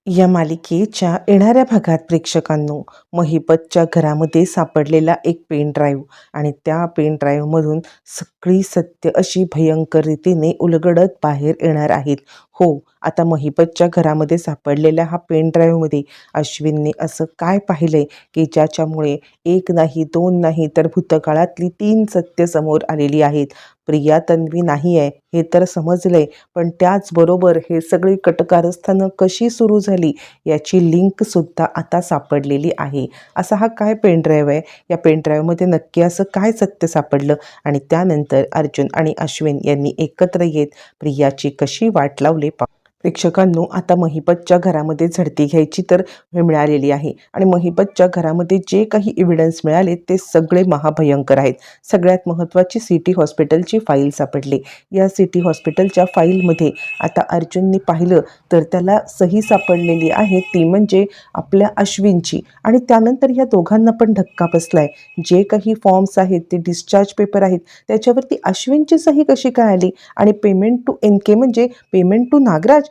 या मालिकेच्या येणाऱ्या भागात प्रेक्षकांनो, महिपतच्या घरामध्ये सापडलेला एक पेन ड्राईव्ह आणि त्या पेन ड्राईव्हमधून सगळी सत्य अशी भयंकर रीतीने उलगडत बाहेर येणार आहेत. हो, आता महिपतच्या घरामध्ये सापडलेल्या हा पेन ड्राईव्हमध्ये अश्विनने असं काय पाहिलंय की ज्याच्यामुळे एक नाही, दोन नाही, तर भूतकाळातली 3 सत्य समोर आलेली आहेत. प्रिया तन्वी नाही आहे हे तर समजलंय, पण त्याचबरोबर हे सगळी कटकारस्थानं कशी सुरू झाली याची लिंकसुद्धा आता सापडलेली आहे. असा हा काय पेन ड्राईव्ह आहे? या पेन ड्राईव्हमध्ये नक्की असं काय सत्य सापडलं? आणि त्यानंतर अर्जुन आणि अश्विन यांनी एकत्र येत प्रियाची कशी वाट लावली प्रेक्षकांनो, आता महिपतच्या घरामध्ये झडती घ्यायची तर मिळालेली आहे आणि महिपतच्या घरामध्ये जे काही एव्हिडन्स मिळाले ते सगळे महाभयंकर आहेत. सगळ्यात महत्त्वाची सिटी हॉस्पिटलची फाईल सापडली. या सिटी हॉस्पिटलच्या फाईलमध्ये आता अर्जुनने पाहिलं तर त्याला सही सापडलेली आहे, ती म्हणजे आपल्या अश्विनची. आणि त्यानंतर या दोघांना पण धक्का बसलाय. जे काही फॉर्म्स आहेत, ते डिस्चार्ज पेपर आहेत, त्याच्यावरती अश्विनची सही कशी काय आली? आणि पेमेंट टू NK म्हणजे पेमेंट टू नागराज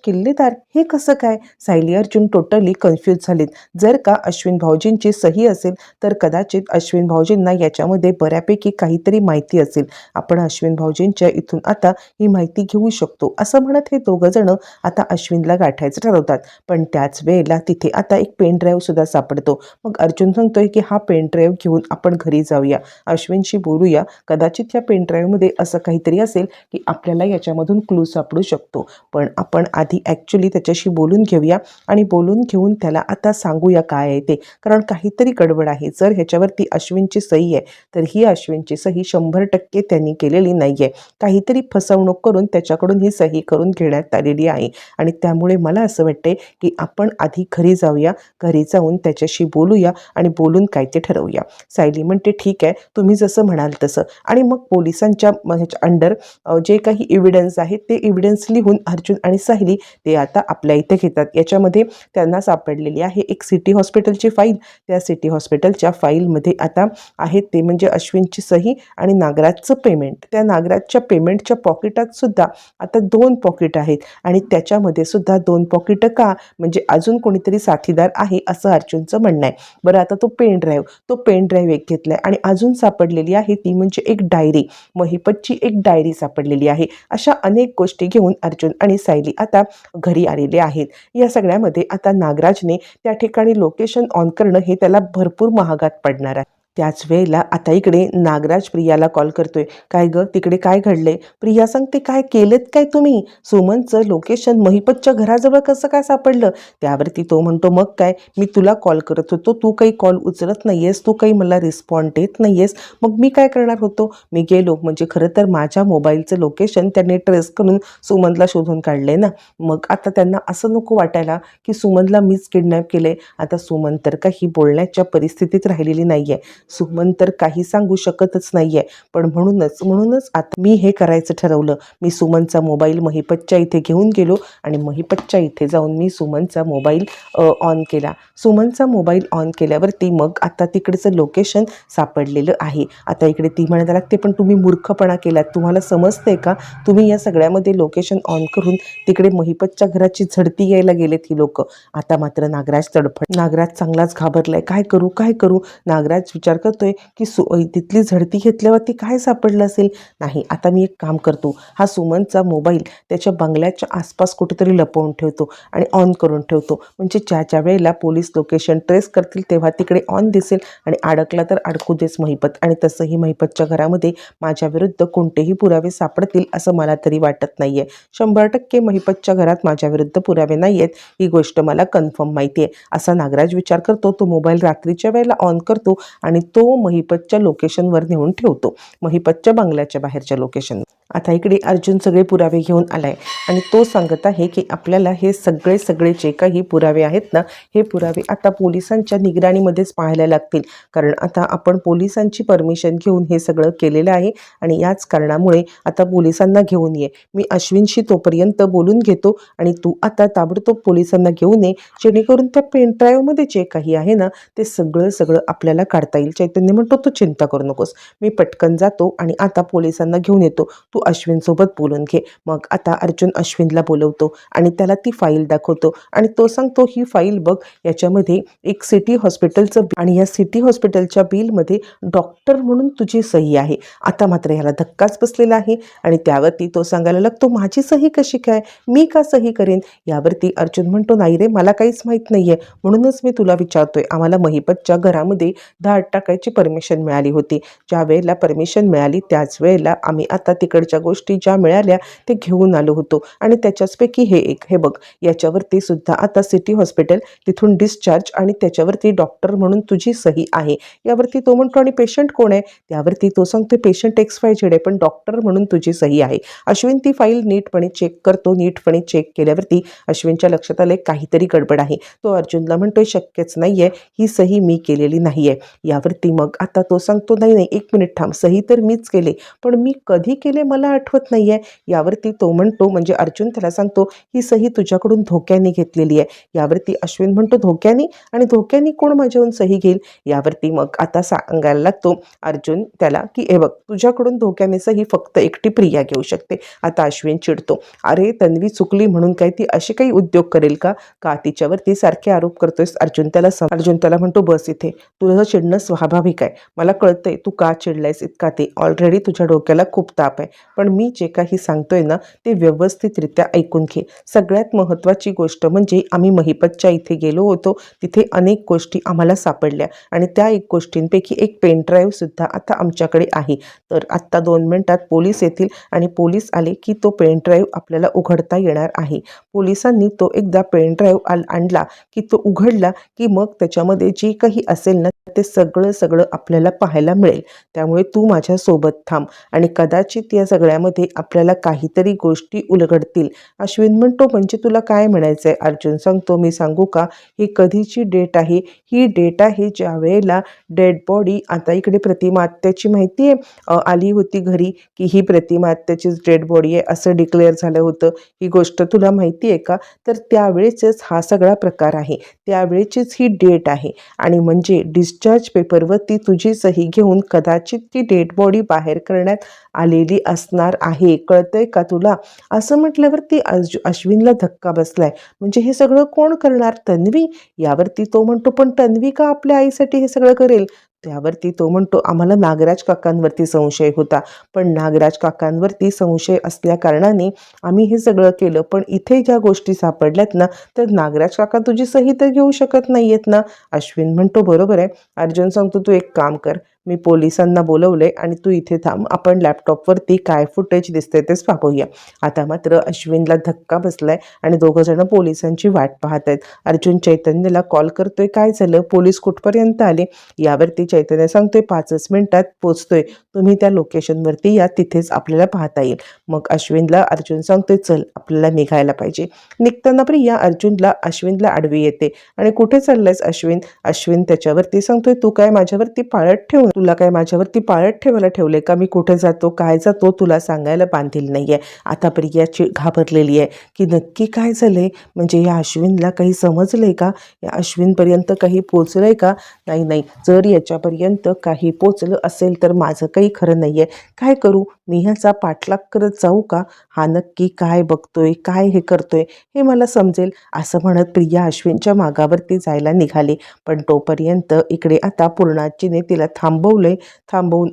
किल्लेदार हे कसं काय? सायली अर्जुन टोटली कन्फ्यूज झालीत. जर का अश्विन भाऊजींची सही असेल तर कदाचित अश्विन भाऊजींना याच्यामध्ये बऱ्यापैकी काहीतरी माहिती असेल. आपण अश्विन भाऊजींच्या इथून आता ही माहिती घेऊ शकतो असं म्हणत हे दोघं जण आता अश्विनला गाठायचं ठरवतात. पण त्याच वेळेला तिथे आता एक पेन ड्राईव्ह सुद्धा सापडतो. मग अर्जुन सांगतोय की हा पेन ड्राईव्ह घेऊन आपण घरी जाऊया, अश्विनशी बोलूया. कदाचित या पेन ड्राईव्हमध्ये असं काहीतरी असेल की आपल्याला याच्यामधून क्लू सापडू शकतो. पण आपण आधी ॲक्च्युली त्याच्याशी बोलून घेऊया आणि बोलून घेऊन त्याला आता सांगूया काय आहे ते, कारण काहीतरी गडबड आहे. जर ह्याच्यावरती अश्विनची सही आहे तर ही अश्विनची सही 100% त्यांनी केलेली नाही आहे. काहीतरी फसवणूक करून त्याच्याकडून ही सही करून घेण्यात आलेली आहे. आणि त्यामुळे मला असं वाटतंय की आपण आधी घरी जाऊया, घरी जाऊन त्याच्याशी बोलूया आणि बोलून काय ते ठरवूया. सायली म्हणते ठीक आहे, तुम्ही जसं म्हणाल तसं. आणि मग पोलिसांच्या अंडर जे काही एव्हिडन्स आहेत ते एव्हिडन्स लिहून अर्जुन आणि सायली ते आता आपल्या इथे घेतात. याच्यामध्ये त्यांना सापडलेली आहे एक सिटी हॉस्पिटलची फाईल. त्या सिटी हॉस्पिटलच्या फाईलमध्ये आता आहेत ते म्हणजे अश्विनची सही आणि नागराजचं पेमेंट. त्या नागराजच्या पेमेंटच्या पॉकेटात सुद्धा आता 2 पॉकेट आहेत आणि त्याच्यामध्ये सुद्धा 2 पॉकेटं का? म्हणजे अजून कोणीतरी साथीदार आहे असं अर्जुनचं म्हणणं आहे. बरं, आता तो पेन ड्राईव्ह एक घेतलाय आणि अजून सापडलेली आहे ती म्हणजे एक डायरी, महिपतची एक डायरी सापडलेली आहे. अशा अनेक गोष्टी घेऊन अर्जुन आणि सायली आता घरी आलेले आहेत. या सगळ्यामध्ये आता नागराजने त्या ठिकाणी लोकेशन ऑन करणं हे त्याला भरपूर महागात पडणार आहे. त्याच वेळेला आता इकडे नागराज प्रियाला कॉल करतोय. काय गं, तिकडे काय घडलंय? प्रिया सांगते, काय केलेत काय तुम्ही? सुमनचं लोकेशन महिपतच्या घराजवळ कसं काय सापडलं? त्यावरती तो म्हणतो, मग काय, मी तुला कॉल करत होतो, तू काही कॉल उचलत नाहीयेस, तू काही मला रिस्पॉन्ड देत नाहीयेस. मग मी काय करणार होतो? मी गेलो म्हणजे खरं तर माझ्या मोबाईलचं लोकेशन त्यांनी ट्रेस करून सुमनला शोधून काढले ना. मग आता त्यांना असं नको वाटायला की सुमनला मीच किडनॅप केले. आता सुमन तर काही बोलण्याच्या परिस्थितीत राहिलेली नाहीये. सुमन तर काही सांगू शकतच नाहीये. पण म्हणूनच आता मी हे करायचं ठरवलं. मी सुमनचा मोबाईल महिपतच्या इथे घेऊन गेलो आणि महिपतच्या इथे जाऊन मी सुमनचा मोबाईल ऑन केला. सुमनचा मोबाईल ऑन केल्यावरती मग आता तिकडचं लोकेशन सापडलेलं आहे. आता इकडे ती म्हणायला लागते, पण तुम्ही मूर्खपणा केलात, तुम्हाला समजतंय का? तुम्ही या सगळ्यामध्ये लोकेशन ऑन करून तिकडे महिपतच्या घराची झडती घ्यायला गेलेत ही लोक. आता मात्र नागराज चांगलाच घाबरलाय. काय करू? नागराज विचार करतोय की तिथली झडती घेतल्यावरती काय सापडलं असेल. नाही, आता मी एक काम करतो, हा सुमनचा मोबाईल त्याच्या बंगल्याच्या आसपास कुठेतरी लपवून ठेवतो आणि ऑन करून ठेवतो. म्हणजे ज्या वेळेला पोलीस लोकेशन ट्रेस करतील तेव्हा तिकडे ऑन दिसेल आणि अडकला तर अडकू देस महिपत. आणि तसंही महिपतच्या घरामध्ये माझ्या विरुद्ध कोणतेही पुरावे सापडतील असं मला तरी वाटत नाहीये. 100% महिपतच्या घरात माझ्या विरुद्ध पुरावे नाहीयेत, ही गोष्ट मला कन्फर्म माहिती आहे. असा नागराज विचार करतो. तो मोबाईल रात्रीच्या वेळेला ऑन करतो आणि तो महिपतच्या लोकेशनवर नेऊन ठेवतो, महिपतच्या बंगल्याच्या बाहेरच्या लोकेशन. आता इकडे अर्जुन सगळे पुरावे घेऊन आलाय आणि तो सांगत आहे की आपल्याला हे सगळे जे काही पुरावे आहेत ना, हे पुरावे आता पोलिसांच्या निगराणीमध्येच पाहायला लागतील. कारण आता आपण पोलिसांची परमिशन घेऊन हे सगळं केलेलं आहे आणि याच कारणामुळे आता पोलिसांना घेऊन ये. मी अश्विनशी तोपर्यंत बोलून घेतो आणि तू आता ताबडतोब पोलिसांना घेऊन ये, जेणेकरून त्या पेन ड्राईव्हमध्ये जे काही आहे ना ते सगळं आपल्याला काढता येईल. चैतन्य म्हणतो, तू चिंता करू नकोस, मी पटकन जातो आणि आता पोलिसांना घेऊन येतो, तू अश्विनसोबत बोलून घे. मग आता अर्जुन अश्विनला बोलवतो आणि त्याला ती फाईल दाखवतो आणि तो सांगतो ही फाईल बघ, याच्यामध्ये एक सिटी हॉस्पिटलचं आणि या सिटी हॉस्पिटलच्या बिलमध्ये डॉक्टर म्हणून तुझी सही आहे. आता मात्र याला धक्काच बसलेला आहे आणि त्यावरती तो सांगायला लागतो माझी सही कशी काय, मी का सही करेन. यावरती अर्जुन म्हणतो नाही रे, मला काहीच माहीत नाहीये, म्हणूनच मी तुला विचारतोय. आम्हाला महिपतच्या घरामध्ये धाड टाकायची परमिशन मिळाली होती. ज्या वेळेला परमिशन मिळाली त्याच वेळेला आम्ही आता तिकडच्या गोष्टी ज्या मिळाल्या ते घेऊन आलो होतो आणि त्याच्याचपैकी हे एक, हे बघ, याच्यावरती सुद्धा आता सिटी हॉस्पिटल तिथून डिस्चार्ज आणि त्याच्यावरती डॉक्टर म्हणून तुझी सही आहे. यावरती तो म्हणतो आणि पेशंट कोण आहे. त्यावरती तो सांगतो पेशंट XYZ आहे, पण डॉक्टर म्हणून तुझी सही आहे. अश्विन ती फाईल नीटपणे चेक करतो. नीटपणे चेक केल्यावरती अश्विनच्या लक्षात आले काहीतरी गडबड आहे. तो अर्जुनला म्हणतोय शक्यच नाहीये, ही सही मी केलेली नाहीये. यावरती मग आता तो सांगतो नाही नाही, एक मिनिट थांब, सही तर मीच केले, पण मी कधी केले मला आठवत नाहीये. यावरती तो म्हणतो, म्हणजे अर्जुन त्याला सांगतो ही सही तुझ्याकडून धोक्याने घेतलेली आहे. यावरती अश्विन म्हणतो धोक्याने, आणि धोक्याने कोण माझ्याहून सही घेईल. यावरती मग आता सांगायला लागतो अर्जुन त्याला की हे बघ, तुझ्याकडून धोक्याने सही फक्त एकटी प्रिया घेऊ शकते. आता अश्विन चिडतो, अरे तन्वी चुकली म्हणून काय ती असे काही उद्योग करेल का, का तिच्यावरती सारखे आरोप करतोयस. अर्जुन त्याला म्हणतो बस इथे, तुझं चिडणं स्वाभाविक आहे, मला कळतंय तू का चिडलायस इतका, ते ऑलरेडी तुझ्या डोक्याला खूप ताप आहे, पण मी जे काही सांगतोय ना ते व्यवस्थितरित्या ऐकून घे. सगळ्यात महत्त्वाची गोष्ट म्हणजे आम्ही महिपतच्या इथे गेलो होतो, तिथे अनेक गोष्टी आम्हाला सापडल्या आणि त्या एक गोष्टींपैकी एक पेन ड्राईव्ह सुद्धा आता आमच्याकडे आहे. तर आत्ता 2 मिनिटात पोलीस येतील आणि पोलीस आले की तो पेन ड्राईव्ह आपल्याला उघडता येणार आहे. पोलिसांनी तो एकदा पेन ड्राईव्ह आणला की तो उघडला की मग त्याच्यामध्ये जे काही असेल ना ते सगळं आपल्याला पाहायला मिळेल. त्यामुळे तू माझ्यासोबत थांब आणि कदाचित या सगळ्यामध्ये आपल्याला काहीतरी गोष्टी उलगडतील. अश्विन म्हणतो म्हणजे तुला काय म्हणायचं आहे. अर्जुन सांगतो मी सांगू का, ही कधीची डेट आहे, ही डेट आहे ज्या वेळेला डेड बॉडी, आता इकडे प्रतिमा आत्याची माहिती आहे आली होती घरी की ही प्रतिमा आत्याचीच डेड बॉडी आहे असं डिक्लेअर झालं होतं. ही गोष्ट तुला माहिती आहे का. तर त्यावेळेचच हा सगळा प्रकार आहे, त्यावेळेचीच ही डेट आहे आणि म्हणजे डिस्चार्ज पेपरवरती तुझी सही घेऊन कदाचित ती डेड बॉडी बाहेर करण्यात आलेली असणार आहे. कळतंय का तुला. असं म्हटल्यावरती अश्विनला धक्का बसलाय, म्हणजे हे सगळं कोण करणार, तन्वी. यावरती तो म्हणतो पण तन्वी का आपल्या आईसाठी हे सगळं करेल. त्यावरती तो म्हणतो आम्हाला नागराज काकांवरती संशय होता, पण नागराज काकांवरती संशय असल्या कारणाने आम्ही हे सगळं केलं, पण इथे ज्या गोष्टी सापडल्यात ना तर नागराज काका तुझी सही तर घेऊ शकत नाहीयेत ना. अश्विन म्हणतो बरोबर आहे. अर्जुन सांगतो तू एक काम कर, मी पोलिसांना बोलवले आणि तू इथे थांब, आपण लॅपटॉपवरती काय फुटेज दिसते तेच पाहूया. आता मात्र अश्विनला धक्का बसलाय आणि दोघं जण पोलिसांची वाट पाहत आहेत. अर्जुन चैतन्यला कॉल करतोय, काय झालं, पोलीस कुठपर्यंत आले. यावरती चैतन्य सांगतोय 5 मिनिटात पोचतोय, तुम्ही त्या लोकेशनवरती या, तिथेच आपल्याला पाहता येईल. मग अश्विनला अर्जुन सांगतोय चल आपल्याला निघायला पाहिजे. निघताना प्रिया अश्विनला आडवी येते आणि कुठे चाललायस अश्विन. अश्विन त्याच्यावरती सांगतोय तू काय माझ्यावरती पाळत ठेव, तुला काय माझ्यावरती पाळत ठेवायला ठेवले का, मी कुठे जातो काय जातो तुला सांगायला बांधील नाहीये. आता प्रियाची घाबरलेली आहे की नक्की काय झालंय, म्हणजे या अश्विनला काही समजलंय का, या अश्विनपर्यंत काही पोचलंय का. नाही, जर याच्यापर्यंत काही पोचलं असेल तर माझं काही खरं नाहीये. काय करू मी, ह्याचा पाठलाग करत जाऊ का, हा नक्की काय बघतोय, काय हे करतोय हे मला समजेल. असं म्हणत प्रिया अश्विनच्या मागावरती जायला निघाली, पण तोपर्यंत इकडे आता पूर्णाजीने तिला थांबवून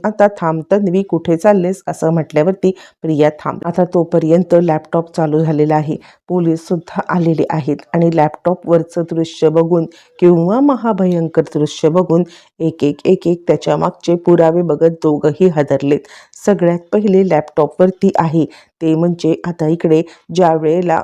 आता थांब तन्वी कुठे चाललेस असं म्हटल्यावरती प्रिया थांब. आता तोपर्यंत लॅपटॉप चालू झालेला आहे, पोलीस सुद्धा आलेले आहेत आणि लॅपटॉपवरचं दृश्य बघून किंवा महाभयंकर दृश्य बघून एक त्याच्या मागचे पुरावे बघत दोघंही हादरलेत. सगळ्यात पहिले लॅपटॉपवरती आहे ते म्हणजे आता इकडे ज्या वेळेला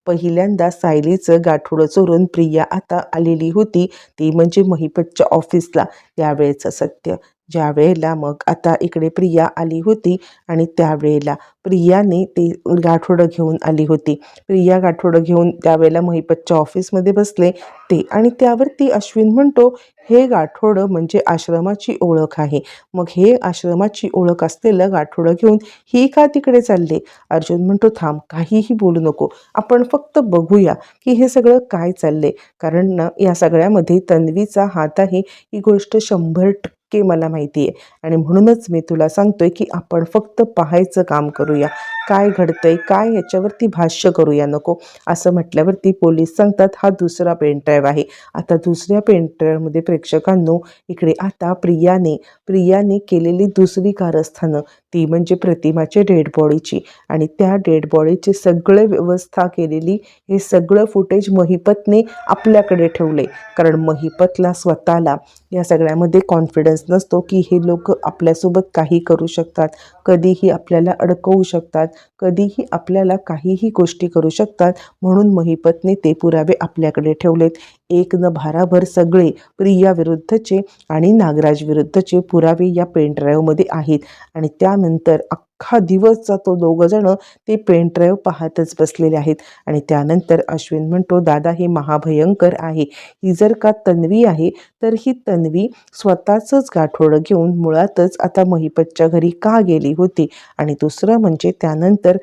पहिल्यांदा सायलीचं गाठोडं चोरून प्रिया आता आलेली होती, ती म्हणजे महिपतच्या ऑफिसला, त्यावेळेचं सत्य. ज्या वेळेला मग आता इकडे प्रिया आली होती आणि त्यावेळेला प्रियाने ते गाठोडं घेऊन आली होती. प्रिया गाठोडं घेऊन त्यावेळेला महिपतच्या ऑफिसमध्ये बसले ते, आणि त्यावरती अश्विन म्हणतो हे गाठोडं म्हणजे आश्रमाची ओळख आहे. मग हे आश्रमाची ओळख असलेलं गाठोडं घेऊन ही का तिकडे चालले. अर्जुन म्हणतो थांब, काहीही बोलू नको, आपण फक्त बघूया की हे सगळं काय चाललंय, कारण ना या सगळ्यामध्ये तन्वीचा हात आहे, ही गोष्ट 100% पक्के मला माहिती आहे आणि म्हणूनच मी तुला सांगतोय की आपण फक्त पाहायचं काम करूया, काय घडतंय काय याच्यावरती भाष्य करूया नको. असं म्हटल्यावरती पोलीस सांगतात हा दुसरा पेन ड्राईव्ह आहे. आता दुसऱ्या पेन ड्राईव्हमध्ये प्रेक्षकांनो इकडे आता प्रियाने केलेली दुसरी कारस्थानं ती म्हणजे प्रतिमाचे डेड बॉडीची आणि त्या डेड बॉडीची सगळं व्यवस्था केलेली हे सगळं फुटेज महिपतने आपल्याकडे ठेवले. कारण महिपतला स्वतःला या सगळ्यामध्ये कॉन्फिडन्स नसतो की हे लोक आपल्यासोबत काही करू शकतात, कधीही आपल्याला अडकवू शकतात, कधीही आपल्याला काहीही गोष्टी करू शकतात. म्हणून महिपतने ते पुरावे आपल्याकडे ठेवलेत. एक न भाराभर सगळे प्रिया विरुद्धचे आणि नागराज विरुद्धचे पुरावे या पेन ड्राईव्हमध्ये आहेत. आणि त्यानंतर अख्खा दिवस जातो, दोघं जण ते पेन ड्राईव्ह पाहतच बसलेले आहेत. आणि त्यानंतर अश्विन म्हणतो दादा हे महाभयंकर आहे. ही जर का तन्वी आहे तर ही तन्वी स्वतःचंच गाठोडं घेऊन मुळातच आता महिपतच्या घरी का गेली होती. आणि दुसरं म्हणजे त्यानंतर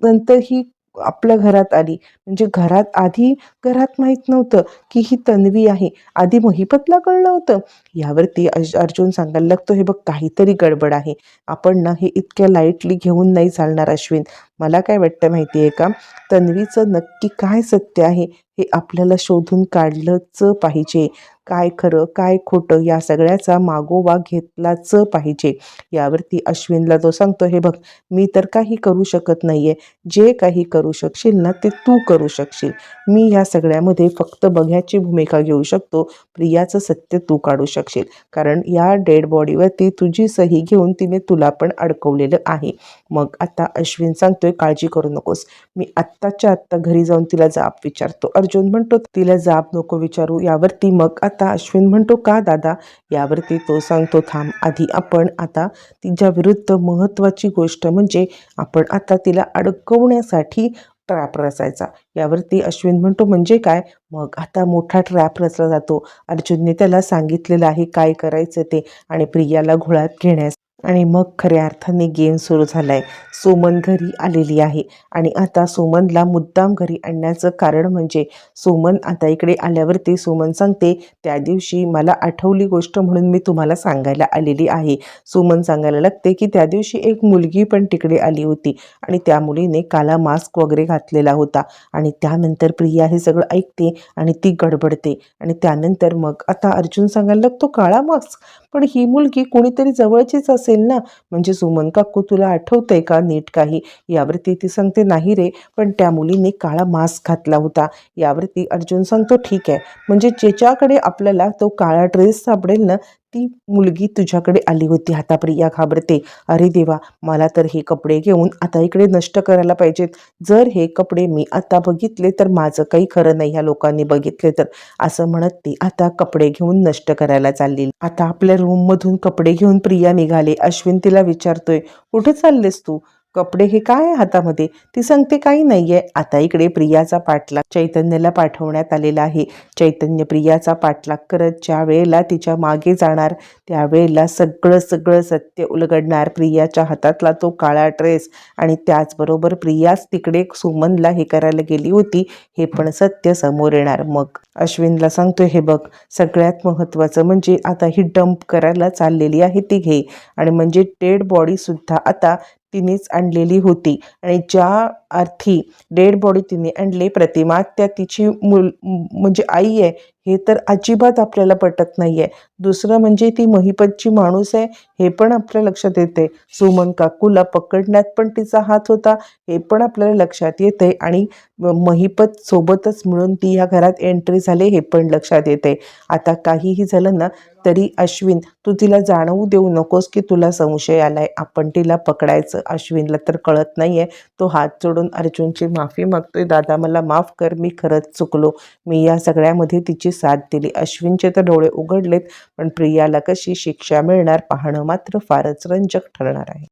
नंतर ही आपल्या घरात आली म्हणजे घरात माहीत नव्हतं की ही तन्वी आहे. आधी महिपतला कळलं होतं. यावरती अर्जुन सांगायला लागतो हे बघ काहीतरी गडबड आहे. आपण ना हे इतक्या लाईटली घेऊन नाही चालणार अश्विन. मला काय वाटतं माहिती आहे का, तन्वीचं नक्की काय सत्य आहे हे आपल्याला शोधून काढलंच पाहिजे. काय खरं काय खोटं या सगळ्याचा मागोवा घेतलाच पाहिजे. यावरती अश्विनला तो सांगतो हे बघ मी तर काही करू शकत नाहीये. जे काही करू शकशील ना ते तू करू शकशील. मी या सगळ्यामध्ये फक्त बघ्याची भूमिका घेऊ शकतो. प्रियाचं सत्य तू काढू शकशील. कारण या डेड बॉडीवरती तुझी सही घेऊन तिने तुला पण अडकवलेलं आहे. मग आता अश्विन सांगतोय काळजी करू नकोस. मी आत्ताच्या आत्ता घरी जाऊन तिला जाब विचारतो. अर्जुन म्हणतो तिला जाब नको विचारू. यावरती मग आता अश्विन म्हणतो का दादा. यावरती तो सांगतो थांब आधी आपण आता तिच्या विरुद्ध महत्त्वाची गोष्ट म्हणजे आपण आता तिला अडकवण्यासाठी ट्रॅप रचायचा. यावरती अश्विन म्हणतो म्हणजे काय. मग आता मोठा ट्रॅप रचला जातो. अर्जुनने त्याला सांगितलेलं आहे काय करायचं ते आणि प्रियाला घोळात घेण्यास. आणि मग खऱ्या अर्थाने गेम सुरू झालाय. सुमन घरी आलेली आहे आणि आता सुमनला मुद्दाम घरी आणण्याचं कारण म्हणजे सुमन आता इकडे आल्यावरती सुमन सांगते त्या दिवशी मला आठवली गोष्ट म्हणून मी तुम्हाला सांगायला आलेली आहे. सुमन सांगायला लागते की त्या दिवशी एक मुलगी पण तिकडे आली होती आणि त्या मुलीने काला मास्क वगैरे घातलेला होता. आणि त्यानंतर प्रिया हे सगळं ऐकते आणि ती गडबडते. आणि त्यानंतर मग आता अर्जुन सांगायला लागतो काळा मास्क, पण ही मुलगी कोणीतरी जवळचीच असेल ना. म्हणजे सुमन काकू तुला आठवतंय का नीट काही. यावरती ती सांगते नाही रे, पण त्या मुलीने काळा मास्क घातला होता. यावरती अर्जुन सांगतो ठीक आहे, म्हणजे ज्याच्याकडे आपल्याला तो काळा ड्रेस सापडेल ना ती मुलगी तुझ्याकडे आली होती. आता प्रिया घाबरते. अरे देवा मला तर हे कपडे घेऊन आता इकडे नष्ट करायला पाहिजेत. जर हे कपडे मी आता बघितले तर माझं काही खरं नाही ह्या लोकांनी बघितले तर. असं म्हणत ती आता कपडे घेऊन नष्ट करायला चालली. आता आपल्या रूममधून कपडे घेऊन प्रिया निघाले. अश्विन तिला विचारतोय कुठे चाललेस तू. कपडे हे काय आहे हातामध्ये. ती सांगते काही नाहीये. आता इकडे प्रियाचा पाठलाग चैतन्याला पाठवण्यात आलेला आहे. चैतन्य प्रियाचा पाठलाग करत ज्या वेळेला तिच्या मागे जाणार त्यावेळेला सगळं सत्य उलगडणार. प्रियाच्या हातातला तो काळा ड्रेस आणि त्याचबरोबर प्रियाच तिकडे सुमनला हे करायला गेली होती हे पण सत्य समोर येणार. मग अश्विनला सांगतोय हे बघ सगळ्यात महत्त्वाचं म्हणजे आता ही डंप करायला चाललेली आहे ती घे. आणि म्हणजे डेड बॉडी सुद्धा आता तिनेच आणलेली होती आणि ज्या अर्थी डेड बॉडी तिने आणली प्रतिमा त्या तिची म्हणजे आई आहे हे तर अजिबात आपल्याला पटत नाही आहे. दुसरं म्हणजे ती महिपतची माणूस आहे हे पण आपल्या लक्षात येते. सुमन काकूला पकडण्यात पण तिचा हात होता हे पण आपल्याला लक्षात येते. आणि महिपत सोबतच मिळून ती या घरात एंट्री झाली हे पण लक्षात येते. आता काहीही झालं ना तरी अश्विन तू तिला जाणवू देऊ नकोस की तुला संशय आलाय. आपण तिला पकडायचं. अश्विनला तर कळत नाहीये. तो हात जोडून अर्जुनची माफी मागतोय. दादा मला माफ कर, मी खरंच चुकलो. मी या सगळ्यामध्ये तिची साथ दिली. अश्विनचे तर डोळे उघडलेत पण प्रियाला कशी शिक्षा मिळणार पाहणं मात्र फारच रंजक ठरणार आहे.